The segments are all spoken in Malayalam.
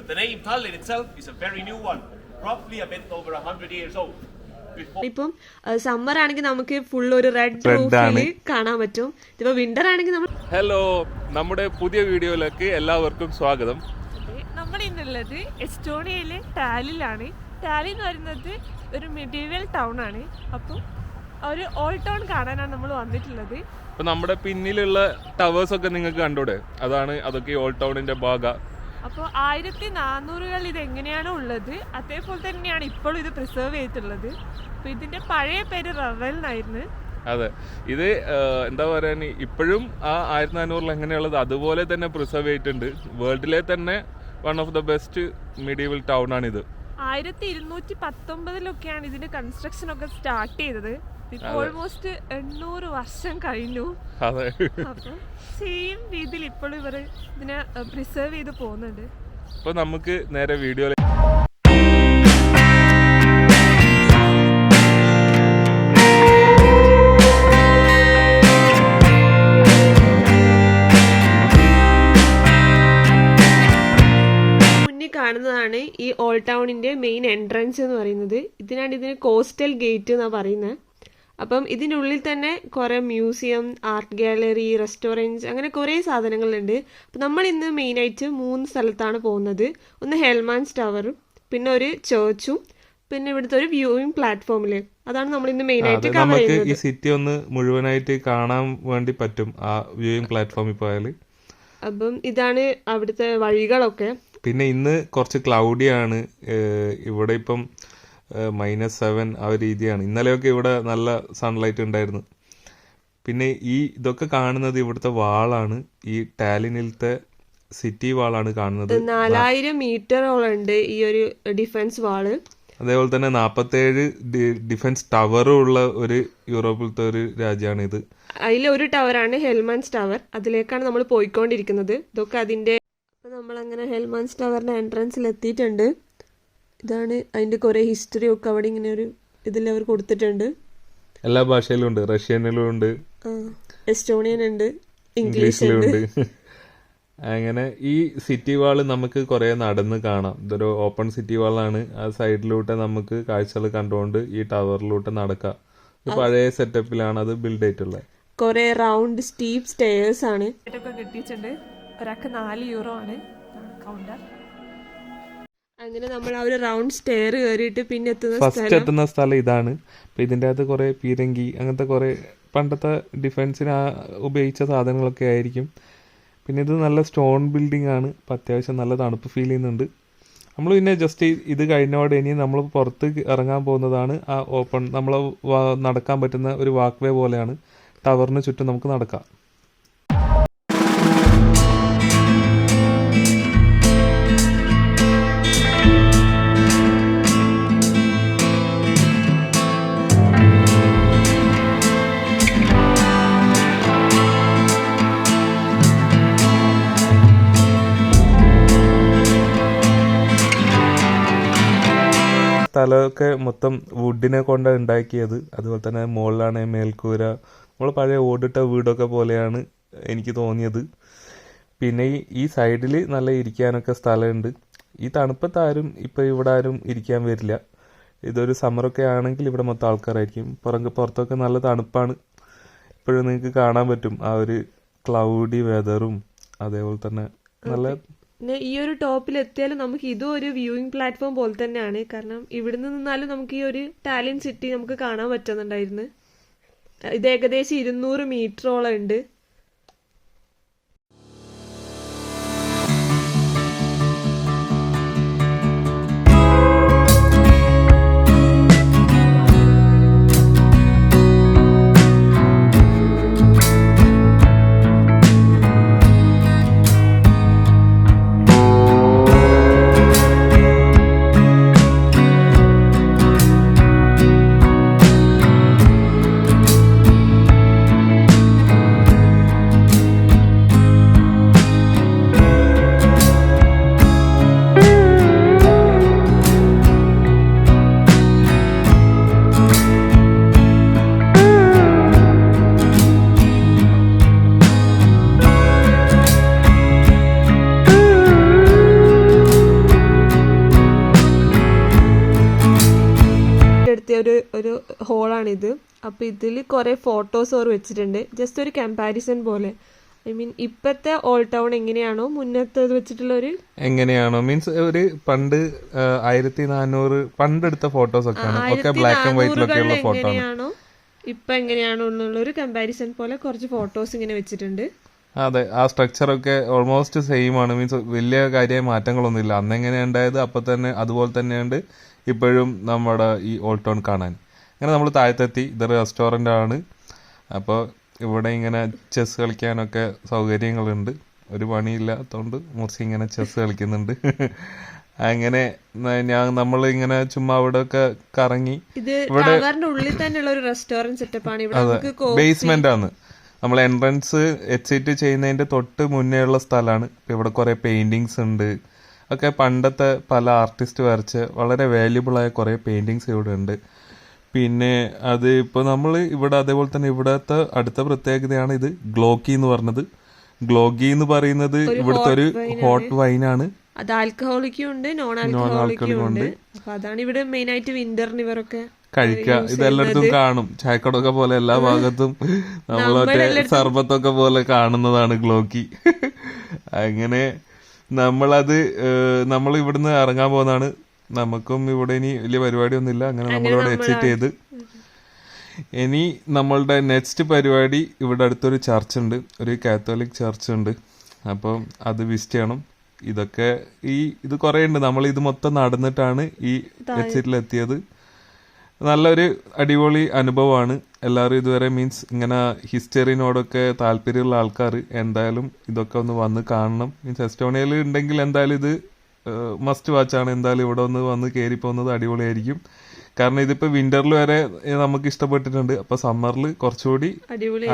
But the name Tallinn itself is a very new one, roughly a bit over 100 years old. ഇപ്പം സമ്മർ ആണെങ്കിൽ നമുക്ക് ഫുൾ ഒരു റെഡ് റൂഫിൽ കാണാൻ പറ്റും. ഇപ്പൊ വിന്റർ ആണെങ്കിൽ നമ്മൾ ഹലോ, നമ്മുടെ പുതിയ വീഡിയോയിലേക്ക് എല്ലാവർക്കും സ്വാഗതം. നമ്മൾ ഇന്നുള്ളത് എസ്റ്റോണിയയിലെ ടാലിലാണ്. ടാലി എന്ന് പറയുന്നത് ഒരു മിഡീവൽ ടൗൺ ആണ്. അപ്പം ഒരു ഓൾഡ് ടൗൺ കാണാനാണ് നമ്മൾ വന്നിട്ടുള്ളത്. ഇപ്പൊ നമ്മുടെ പിന്നിലുള്ള ടവേഴ്സ് ഒക്കെ നിങ്ങൾക്ക് കണ്ടൂടെ, അതൊക്കെ ഓൾഡ് ടൗണിന്റെ ഭാഗം. അപ്പോൾ 1400-കൾ ഇത് എങ്ങനെയാണോ ഉള്ളത് അതേപോലെ തന്നെയാണ് ഇപ്പോഴും ഇത് പ്രിസർവ് ചെയ്തിട്ടുള്ളത്. അപ്പോൾ ഇതിന്റെ പഴയ പേര് റവൽ എന്നായിരുന്നു. അതെ, ഇത് എന്താ പറയാ, ഇപ്പോഴും ആ 1400-ൽ എങ്ങനെയുള്ളത് അതുപോലെ തന്നെ പ്രിസർവ് ചെയ്തിട്ടുണ്ട്. വേൾഡിലെ തന്നെ one of the best medieval town ആണിത്. 1219-ലൊക്കെയാണ് ഇതിന്റെ കൺസ്ട്രക്ഷൻ ഒക്കെ സ്റ്റാർട്ട് ചെയ്തത്. ഇപ്പൊ ഓൾമോസ്റ്റ് 800 വർഷം കഴിഞ്ഞു. അപ്പം സെയിം രീതിയിൽ ഇപ്പോഴും ഇവർ ഇതിനെ പ്രിസർവ് ചെയ്ത് പോകുന്നുണ്ട്. അപ്പൊ നമുക്ക് നേരെ വീഡിയോ കാണുന്നതാണ് ഈ ഓൾഡ് ടൗണിന്റെ മെയിൻ എൻട്രൻസ് എന്ന് പറയുന്നത്. ഇതിന് കോസ്റ്റൽ ഗേറ്റ് എന്നാ പറയുന്നത്. അപ്പം ഇതിനുള്ളിൽ തന്നെ കുറെ മ്യൂസിയം, ആർട്ട് ഗാലറി, റെസ്റ്റോറൻറ്റ്സ്, അങ്ങനെ കുറേ സാധനങ്ങളുണ്ട്. അപ്പം നമ്മൾ ഇന്ന് മെയിനായിട്ട് 3 സ്ഥലത്താണ് പോകുന്നത്. ഒന്ന് ഹെൽമാൻസ് ടവറും, പിന്നെ ഒരു ചേർച്ചും, പിന്നെ ഇവിടുത്തെ ഒരു വ്യൂയിങ് പ്ലാറ്റ്ഫോമില്. അതാണ് നമ്മൾ ഇന്ന് മെയിനായിട്ട് കവർ ചെയ്യുന്നത്. ഈ സിറ്റി ഒന്ന് മുഴുവനായിട്ട് കാണാൻ വേണ്ടി പറ്റും ആ വ്യൂയിങ് പ്ലാറ്റ്ഫോമിൽ പോയാൽ. അപ്പം ഇതാണ് അവിടുത്തെ വഴികളൊക്കെ. പിന്നെ ഇന്ന് കുറച്ച് ക്ലൗഡിയാണ്. ഇവിടെ ഇപ്പം -7 ആ ഒരു രീതിയാണ്. ഇന്നലെയൊക്കെ ഇവിടെ നല്ല സൺലൈറ്റ് ഉണ്ടായിരുന്നു. പിന്നെ ഇതൊക്കെ കാണുന്നത് ഇവിടുത്തെ വാളാണ്. ഈ ടാലിനിലത്തെ സിറ്റി വാളാണ് കാണുന്നത്. 4000 മീറ്ററോളം ഉണ്ട് ഈ ഒരു ഡിഫൻസ് വാള്. അതേപോലെ തന്നെ 47 ഡിഫൻസ് ടവറും ഉള്ള ഒരു യൂറോപ്പിലത്തെ ഒരു രാജ്യമാണ് ഇത്. അതിലൊരു ടവറാണ് ഹെൽമാൻസ് ടവർ. അതിലേക്കാണ് നമ്മൾ പോയിക്കൊണ്ടിരിക്കുന്നത്. ഇതൊക്കെ അതിന്റെ. നമ്മൾ അങ്ങനെ ഹെൽമാൻസ് ടവറിന്റെ എൻട്രൻസിൽ എത്തിയിട്ടുണ്ട്. ഇതാണ് അതിന്റെ കുറെ ഹിസ്റ്ററി ഒക്കെ അവിടെ ഇങ്ങനെ ഒരു ഇതിൽ അവർ കൊടുത്തിട്ടുണ്ട്. എല്ലാ ഭാഷയിലും ഉണ്ട്. റഷ്യനിലും ഉണ്ട്, എസ്റ്റോണിയൻ ഉണ്ട്, ഇംഗ്ലീഷിലും ഉണ്ട്. അങ്ങനെ ഈ സിറ്റി വാള് നമുക്ക് കുറെ നടന്ന് കാണാം. ഇതൊരു ഓപ്പൺ സിറ്റി വാളാണ്. ആ സൈഡിലൂടെ നമുക്ക് കാഴ്ചകൾ കണ്ടുകൊണ്ട് ഈ ടവറിലൂടെ നടക്കാം. പഴയ സെറ്റപ്പിലാണ് അത് ബിൽഡ് ചെയ്തിട്ടുള്ളത്. കുറെ റൗണ്ട് സ്റ്റീപ്പ് സ്റ്റെയർസ് ആണ്. കിട്ടിയിട്ടുണ്ട്. ഒരാൾക്ക് 4 യൂറോ ആണ് കൗണ്ടർ. അങ്ങനെ നമ്മൾ ആ ഒരു റൗണ്ട് സ്റ്റെയർ കയറിയിട്ട് പിന്നെ ഫസ്റ്റ് എത്തുന്ന സ്ഥലം ഇതാണ്. അപ്പൊ ഇതിൻ്റെ അകത്ത് കുറെ പീരങ്കി, അങ്ങനത്തെ കുറെ പണ്ടത്തെ ഡിഫൻസിന് ഉപയോഗിച്ച സാധനങ്ങളൊക്കെ ആയിരിക്കും. പിന്നെ ഇത് നല്ല സ്റ്റോൺ ബിൽഡിംഗ് ആണ്. അപ്പം അത്യാവശ്യം നല്ല തണുപ്പ് ഫീൽ ചെയ്യുന്നുണ്ട്. നമ്മൾ പിന്നെ ജസ്റ്റ് ഇത് കഴിഞ്ഞോടെ ഇനി നമ്മൾ പുറത്ത് ഇറങ്ങാൻ പോകുന്നതാണ്. ആ ഓപ്പൺ നമ്മൾ നടക്കാൻ പറ്റുന്ന ഒരു വാക്ക് വേ പോലെയാണ്. ടവറിന് ചുറ്റും നമുക്ക് നടക്കാം. സ്ഥലമൊക്കെ മൊത്തം വുഡിനെ കൊണ്ടാണ് ഉണ്ടാക്കിയത്. അതുപോലെ തന്നെ മുകളിലാണ് മേൽക്കൂര. നമ്മൾ പഴയ ഓടിട്ട വീടൊക്കെ പോലെയാണ് എനിക്ക് തോന്നിയത്. പിന്നെ ഈ സൈഡിൽ നല്ല ഇരിക്കാനൊക്കെ സ്ഥലമുണ്ട്. ഈ തണുപ്പത്ത് ഇവിടെ ആരും ഇരിക്കാൻ വരില്ല. ഇതൊരു സമ്മറൊക്കെ ആണെങ്കിൽ ഇവിടെ മൊത്തം ആൾക്കാരായിരിക്കും. പുറത്തൊക്കെ നല്ല തണുപ്പാണ്. ഇപ്പോഴും നിങ്ങൾക്ക് കാണാൻ പറ്റും ആ ഒരു ക്ലൗഡി വെതറും. അതേപോലെ തന്നെ നല്ല പിന്നെ ഈ ഒരു ടോപ്പിൽ എത്തിയാലും നമുക്ക് ഇതും ഒരു വ്യൂയിങ് പ്ലാറ്റ്ഫോം പോലെ തന്നെയാണ്. കാരണം ഇവിടുന്ന് നിന്നാലും നമുക്ക് ഈ ഒരു ടാലിൻ സിറ്റി നമുക്ക് കാണാൻ പറ്റുന്നുണ്ടായിരുന്നു. ഇത് ഏകദേശം 200 മീറ്ററോളം ഉണ്ട്. ഒരു ഹോളാണിത്. അപ്പോൾ ഇതിൽ കുറേ ഫോട്ടോസ് അവർ വെച്ചിട്ടുണ്ട്, ജസ്റ്റ് ഒരു കമ്പാരിസൺ പോലെ. ഐ മീൻ ഇപ്പോഴത്തെ ഓൾഡ് ടൗൺ എങ്ങനെയാണോ മുന്നത്തേത് വെച്ചിട്ടുള്ള ഒരു എങ്ങനെയാണോ മീൻസ് ഒരു പണ്ട് 1400 പണ്ടെടുത്ത ഫോട്ടോസ് ഒക്കെ ബ്ലാക്ക് ആൻഡ് വൈറ്റിലൊക്കെയുള്ള ഫോട്ടോ എങ്ങനെയാണോ ഇപ്പൊ എങ്ങനെയാണോ എന്നുള്ള ഒരു കമ്പാരിസൺ പോലെ കുറച്ച് ഫോട്ടോസ് ഇങ്ങനെ വെച്ചിട്ടുണ്ട്. അതെ, ആ സ്ട്രക്ചറൊക്കെ ഓൾമോസ്റ്റ് സെയിം ആണ്. മീൻസ് വലിയ കാര്യമായ മാറ്റങ്ങളൊന്നുമില്ല. അന്ന് എങ്ങനെ ഉണ്ടായത് അപ്പൊ തന്നെ അതുപോലെ തന്നെയുണ്ട് ഇപ്പോഴും നമ്മുടെ ഈ ഓൾഡ് ടൗൺ കാണാൻ. അങ്ങനെ നമ്മൾ താഴത്തെത്തി. ഇതൊരു റെസ്റ്റോറൻ്റ് ആണ്. അപ്പോൾ ഇവിടെ ഇങ്ങനെ ചെസ് കളിക്കാനൊക്കെ സൗകര്യങ്ങളുണ്ട്. ഒരു പണിയില്ലാത്തതുകൊണ്ട് മുറിച്ച് ഇങ്ങനെ ചെസ് കളിക്കുന്നുണ്ട്. അങ്ങനെ നമ്മൾ ഇങ്ങനെ ചുമ്മാ അവിടെ ഒക്കെ കറങ്ങി. ഇവിടെ ഉള്ളിൽ തന്നെയുള്ള ഒരു റെസ്റ്റോറന്റ് സെറ്റപ്പ് ആണ്. ഇവിടെ ബേസ്മെന്റ് ആണ്. നമ്മൾ എൻട്രൻസ് എക്സിറ്റ് ചെയ്യുന്നതിന്റെ തൊട്ട് മുന്നേ ഉള്ള സ്ഥലമാണ്. ഇവിടെ കുറെ പെയിന്റിങ്സ് ഉണ്ട്. ഒക്കെ പണ്ടത്തെ പല ആർട്ടിസ്റ്റ് വരച്ച് വളരെ വാല്യുബിൾ ആയ കുറെ പെയിന്റിങ്സ് ഇവിടെ ഉണ്ട്. പിന്നെ അത് ഇപ്പോൾ നമ്മൾ ഇവിടെ അതേപോലെ തന്നെ ഇവിടത്തെ അടുത്ത പ്രത്യേകതയാണ് ഇത് ഗ്ലോക്കി എന്ന് പറഞ്ഞത്. ഗ്ലോഗി എന്ന് പറയുന്നത് ഇവിടുത്തെ ഒരു ഹോട്ട് വൈനാണ്. അത് ആൽക്കഹോളിക്കും ഉണ്ട്, നോൺ ആൽക്കഹോളിക്കും ഉണ്ട്. അപ്പൊ അതാണ് ഇവിടെ മെയിൻ ആയിട്ട് വിന്ററിന് ഇവരൊക്കെ കഴിക്കുക. ഇതെല്ലായിടത്തും കാണും. ചായക്കടൊക്കെ പോലെ എല്ലാ ഭാഗത്തും നമ്മളൊക്കെ സർബത്തൊക്കെ പോലെ കാണുന്നതാണ് ഗ്ലോക്കി. അങ്ങനെ നമ്മൾ ഇവിടുന്ന് ഇറങ്ങാൻ പോകുന്നതാണ്. നമുക്കും ഇവിടെ ഇനി വലിയ പരിപാടിയൊന്നുമില്ല. അങ്ങനെ നമ്മളിവിടെ എക്സിറ്റ് ചെയ്ത് ഇനി നമ്മളുടെ നെക്സ്റ്റ് പരിപാടി ഇവിടെ അടുത്തൊരു ചർച്ച് ഉണ്ട്, ഒരു കാത്തോലിക് ചർച്ച് ഉണ്ട്. അപ്പം അത് വിസിറ്റ് ചെയ്യണം. ഇതൊക്കെ ഇത് കുറേ ഉണ്ട്. നമ്മൾ ഇത് മൊത്തം നടന്നിട്ടാണ് ഈ എക്സിറ്റിലെത്തിയത്. നല്ലൊരു അടിപൊളി അനുഭവമാണ്. എല്ലാവരും ഇതുവരെ മീൻസ് ഇങ്ങനെ ഹിസ്റ്ററിനോടൊക്കെ താല്പര്യമുള്ള ആൾക്കാർ എന്തായാലും ഇതൊക്കെ ഒന്ന് വന്ന് കാണണം. മീൻസ് എസ്റ്റോണിയയിൽ ഉണ്ടെങ്കിൽ എന്തായാലും ഇത് മസ്റ്റ് വാച്ചാണ്. എന്തായാലും ഇവിടെ ഒന്ന് വന്ന് കയറി പോകുന്നത് അടിപൊളിയായിരിക്കും. കാരണം ഇതിപ്പോൾ വിന്ററിൽ വരെ നമുക്ക് ഇഷ്ടപ്പെട്ടിട്ടുണ്ട്. അപ്പോൾ സമ്മറിൽ കുറച്ചുകൂടി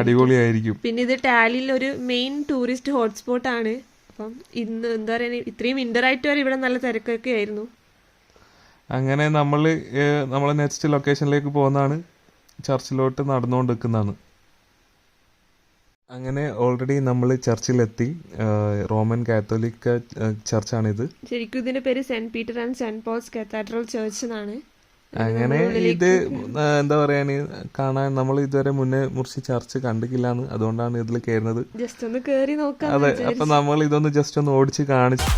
അടിപൊളിയായിരിക്കും. പിന്നെ ഇത് ടാലിയിൽ ഒരു മെയിൻ ടൂറിസ്റ്റ് ഹോട്ട്സ്പോട്ട് ആണ്. അപ്പം ഇന്ന് എന്താ പറയുക, ഇത്രയും വിന്റർ ആയിട്ട് വരെ ഇവിടെ നല്ല തിരക്കൊക്കെ ആയിരുന്നു. അങ്ങനെ നമ്മളെ നെക്സ്റ്റ് ലൊക്കേഷനിലേക്ക് പോകുന്നതാണ്. ചർച്ചിലോട്ട് നടന്നുകൊണ്ടിരിക്കുന്നതാണ്. അങ്ങനെ ഓൾറെഡി നമ്മൾ ചർച്ചിലെത്തി. Roman Catholic ചർച്ചാണിത്. ശരിക്കും ഇതിന്റെ പേര് Saint Peter and Saint Paul's cathedral church എന്നാണ്. അങ്ങനെ ഇത് എന്താ പറയാന് കാണാൻ നമ്മൾ ഇതുവരെ മുന്നേ മുറിച്ച് ചർച്ച് കണ്ടിട്ടില്ലാന്ന്, അതുകൊണ്ടാണ് ഇതിൽ കയറുന്നത്. ജസ്റ്റ് ഒന്ന് കേറി നോക്കാം. അതെ, അപ്പൊ നമ്മൾ ഇതൊന്ന് ജസ്റ്റ് ഒന്ന് ഓടിച്ച് കാണിച്ചു.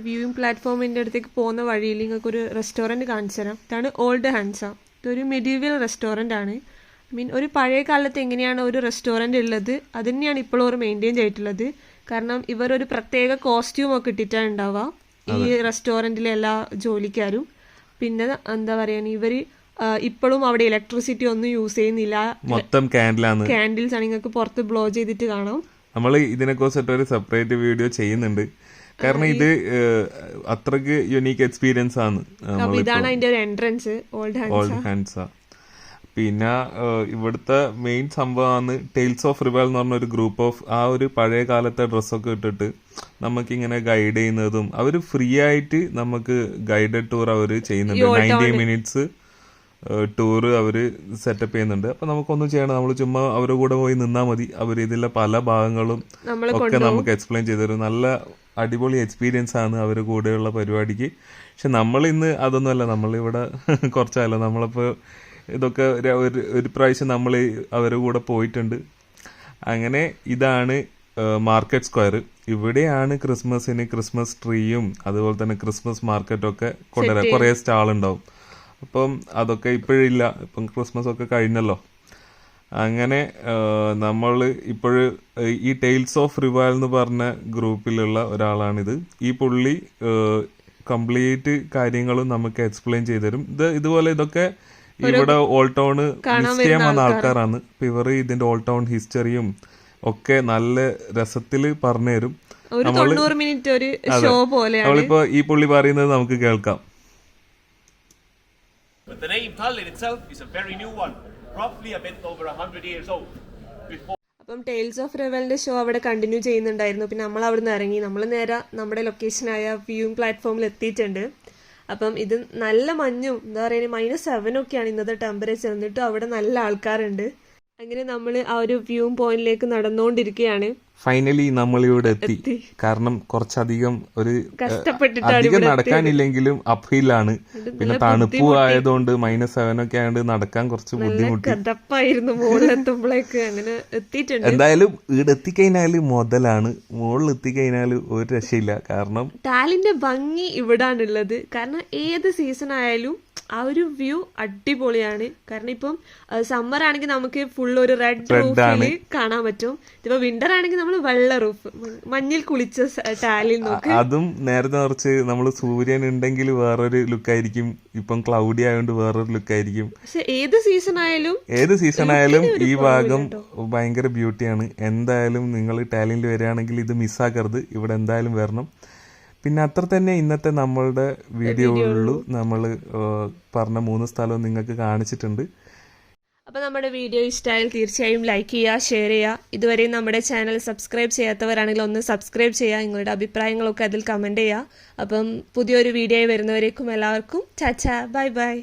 വ്യൂയിങ് പ്ലാറ്റ്ഫോമിന്റെ അടുത്തേക്ക് പോകുന്ന വഴിയിൽ നിങ്ങൾക്ക് ഒരു റെസ്റ്റോറന്റ് കാണിച്ചു തരാം. ഇതാണ് ഓൾഡ് ഹൻസ. ഇതൊരു മെഡീവൽ റെസ്റ്റോറന്റ് ആണ്. ഐ മീൻ ഒരു പഴയ കാലത്ത് എങ്ങനെയാണ് ഒരു റെസ്റ്റോറന്റ് ഉള്ളത് അത് തന്നെയാണ് ഇപ്പോഴും അവർ മെയിൻറ്റെയിൻ ചെയ്തിട്ടുള്ളത്. കാരണം ഇവർ ഒരു പ്രത്യേക കോസ്റ്റ്യൂം ഒക്കെ ഇട്ടിട്ടാണ് ഉണ്ടാവുക ഈ റെസ്റ്റോറന്റിലെ എല്ലാ ജോലിക്കാരും. പിന്നെ എന്താ പറയാ, ഇവർ ഇപ്പോഴും അവിടെ ഇലക്ട്രിസിറ്റി ഒന്നും യൂസ് ചെയ്യുന്നില്ല. മൊത്തം കാൻഡിൽസ് ആണ്. നിങ്ങൾക്ക് പുറത്ത് ബ്ലോ ചെയ്തിട്ട് കാണാം. നമ്മൾ ഇതിനെ കുറിച്ചിട്ട് ഒരു സെപ്പറേറ്റ് വീഡിയോ ചെയ്യുന്നുണ്ട്. കാരണം ഇത് അത്രക്ക് യുണീക്ക് എക്സ്പീരിയൻസ് ആണ്. ഇതാണ് അതിന്റെ ഒരു എൻട്രൻസ്, ഓൾഡ് ഹൻസ. പിന്നെ ഇവിടുത്തെ മെയിൻ സംഭവമാണ് ടെയിൽസ് ഓഫ് റിവൽ എന്ന് പറഞ്ഞ ഒരു ഗ്രൂപ്പ് ഓഫ് ആ ഒരു പഴയ കാലത്തെ ഡ്രസ്സൊക്കെ ഇട്ടിട്ട് നമുക്കിങ്ങനെ ഗൈഡ് ചെയ്യുന്നതും അവർ ഫ്രീ ആയിട്ട് നമുക്ക് ഗൈഡഡ് ടൂർ അവർ ചെയ്യുന്നുണ്ട്. 90 മിനിറ്റ്സ് ടൂർ അവർ സെറ്റപ്പ് ചെയ്യുന്നുണ്ട്. അപ്പം നമുക്കൊന്നും ചെയ്യണം, നമ്മൾ ചുമ്മാ അവരുടെ കൂടെ പോയി നിന്നാൽ മതി. അവർ ഇതിലെ പല ഭാഗങ്ങളും ഒക്കെ നമുക്ക് എക്സ്പ്ലെയിൻ ചെയ്തു തരും. നല്ല അടിപൊളി എക്സ്പീരിയൻസ് ആണ് അവർ കൂടെയുള്ള പരിപാടിക്ക്. പക്ഷെ നമ്മളിന്ന് അതൊന്നുമല്ല, നമ്മളിവിടെ കുറച്ചായല്ലോ. നമ്മളിപ്പോൾ ഇതൊക്കെ ഒരു പ്രാവശ്യം നമ്മൾ അവരുടെ കൂടെ പോയിട്ടുണ്ട്. അങ്ങനെ ഇതാണ് മാർക്കറ്റ് സ്ക്വയർ. ഇവിടെയാണ് ക്രിസ്മസ് ട്രീയും അതുപോലെ തന്നെ ക്രിസ്മസ് മാർക്കറ്റൊക്കെ കൊണ്ടുവരാം. കുറേ സ്റ്റാൾ ഉണ്ടാവും. അപ്പം അതൊക്കെ ഇപ്പോഴില്ല, ഇപ്പം ക്രിസ്മസ് ഒക്കെ കഴിഞ്ഞല്ലോ. അങ്ങനെ നമ്മൾ ഇപ്പോൾ ഈ ടെയിൽസ് ഓഫ് റിവാൽ എന്ന് പറഞ്ഞ ഗ്രൂപ്പിലുള്ള ഒരാളാണിത്. ഈ പുള്ളി കംപ്ലീറ്റ് കാര്യങ്ങളും നമുക്ക് എക്സ്പ്ലെയിൻ ചെയ്തുതരും. ഇതുപോലെ ഇതൊക്കെ ഇവിടെ ഓൾഡ് ടൗൺ വിസിറ്റ് ചെയ്യാൻ വന്ന ആൾക്കാരാണ്. ഇപ്പൊ ഇവർ ഇതിന്റെ ഓൾഡ് ടൗൺ ഹിസ്റ്ററിയും ഒക്കെ നല്ല രസത്തിൽ പറഞ്ഞുതരും. നമ്മളിപ്പോ ഈ പുള്ളി പറയുന്നത് നമുക്ക് കേൾക്കാം. But the name Tallinn itself is a very new one, roughly a bit over 100 years old. അപ്പം ടെയിൽസ് ഓഫ് റിവലിന്റെ ഷോ അവിടെ കണ്ടിന്യൂ ചെയ്യുന്നുണ്ടായിരുന്നു. പിന്നെ നമ്മൾ അവിടെ നിന്ന് ഇറങ്ങി നമ്മൾ നേരെ നമ്മുടെ ലൊക്കേഷനായ വ്യൂയിങ് പ്ലാറ്റ്ഫോമിൽ എത്തിയിട്ടുണ്ട്. അപ്പം ഇത് നല്ല മഞ്ഞും എന്താ പറയുക -7 ഒക്കെയാണ് ഇന്നത്തെ ടെമ്പറേച്ചർ. എന്നിട്ടും അവിടെ നല്ല ആൾക്കാരുണ്ട്. അങ്ങനെ നമ്മൾ ആ ഒരു വ്യൂ പോയിന്റിലേക്ക് നടന്നുകൊണ്ടിരിക്കുകയാണ്. ഫൈനലി നമ്മൾ ഇവിടെ എത്തി. കാരണം കുറച്ചധികം അധികം നടക്കാനില്ലെങ്കിലും അപ്ഹില്ലാണ്. പിന്നെ തണുപ്പും ആയതുകൊണ്ട് -7 ഒക്കെ ആയതുകൊണ്ട് നടക്കാൻ കുറച്ച് ബുദ്ധിമുട്ട്. മുകളിലെത്തുമ്പോഴേക്ക് അങ്ങനെ എത്തിയിട്ടുണ്ട്. എന്തായാലും ഇവിടെ എത്തിക്കഴിഞ്ഞാല് മുതലാണ്. മുകളിൽ എത്തിക്കഴിഞ്ഞാല് ഒരു രക്ഷയില്ല. കാരണം ടാലിന്റെ ഭംഗി ഇവിടാണുള്ളത്. കാരണം ഏത് സീസൺ ആയാലും ആ ഒരു വ്യൂ അടിപൊളിയാണ്. കാരണം ഇപ്പം സമ്മർ ആണെങ്കിൽ നമുക്ക് ഫുൾ ഒരു റെഡ് റൂഫിൽ കാണാൻ പറ്റും. ഇപ്പൊ വിന്റർ ആണെങ്കിൽ നമ്മൾ വെള്ള റൂഫ് മഞ്ഞിൽ കുളിച്ച ടാലിൽ നോക്ക്. അതും നേരത്തെ കുറച്ച് നമ്മൾ സൂര്യൻ ഉണ്ടെങ്കിൽ വേറൊരു ലുക്കായിരിക്കും. ഇപ്പം ക്ലൗഡി ആയതുകൊണ്ട് വേറൊരു ലുക്കായിരിക്കും. പക്ഷെ ഏത് സീസൺ ആയാലും ഈ ഭാഗം ഭയങ്കര ബ്യൂട്ടിയാണ്. എന്തായാലും നിങ്ങൾ ടാലിനിൽ വരികയാണെങ്കിൽ ഇത് മിസ്സാക്കരുത്. ഇവിടെ എന്തായാലും വരണം. പിന്നെ അത്ര തന്നെ ഇന്നത്തെ നമ്മളുടെ വീഡിയോയിലുള്ളൂ. നമ്മൾ പറഞ്ഞ 3 സ്ഥലവും നിങ്ങൾക്ക് കാണിച്ചിട്ടുണ്ട്. അപ്പോൾ നമ്മുടെ വീഡിയോ ഇഷ്ടമായാൽ തീർച്ചയായും ലൈക്ക് ചെയ്യുക, ഷെയർ ചെയ്യുക. ഇതുവരെയും നമ്മുടെ ചാനൽ സബ്സ്ക്രൈബ് ചെയ്യാത്തവരാണെങ്കിൽ ഒന്ന് സബ്സ്ക്രൈബ് ചെയ്യുക. നിങ്ങളുടെ അഭിപ്രായങ്ങളൊക്കെ അതിൽ കമൻറ്റ് ചെയ്യുക. അപ്പം പുതിയൊരു വീഡിയോ വരുന്നവരേക്കും എല്ലാവർക്കും ടാറ്റാ, ബൈ ബൈ.